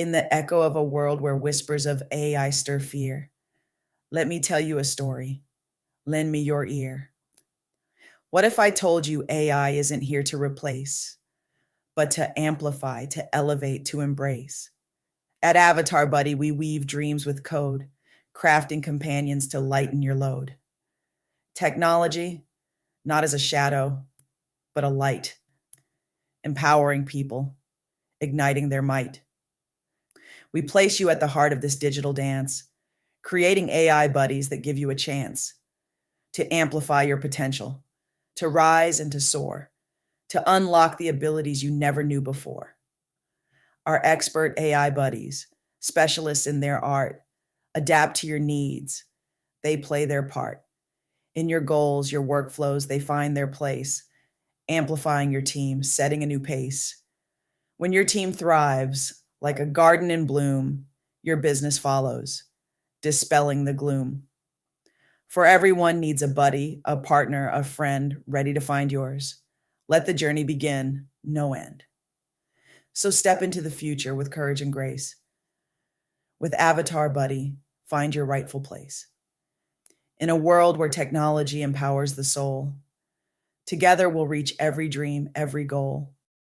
In the echo of a world where whispers of AI stir fear, let me tell you a story. Lend me your ear. What if I told you AI isn't here to replace, but to amplify, to elevate, to embrace? At Avatar Buddy, we weave dreams with code, crafting companions to lighten your load. Technology, not as a shadow, but a light, empowering people, igniting their might. We place you at the heart of this digital dance, creating AI buddies that give you a chance to amplify your potential, to rise and to soar, to unlock the abilities you never knew before. Our expert AI buddies, specialists in their art, adapt to your needs. They play their part. In your goals, your workflows, they find their place, amplifying your team, setting a new pace. When your team thrives, like a garden in bloom, your business follows, dispelling the gloom. For everyone needs a buddy, a partner, a friend ready to find yours. Let the journey begin, no end. So step into the future with courage and grace. With Avatar Buddy, find your rightful place. In a world where technology empowers the soul, together we'll reach every dream, every goal.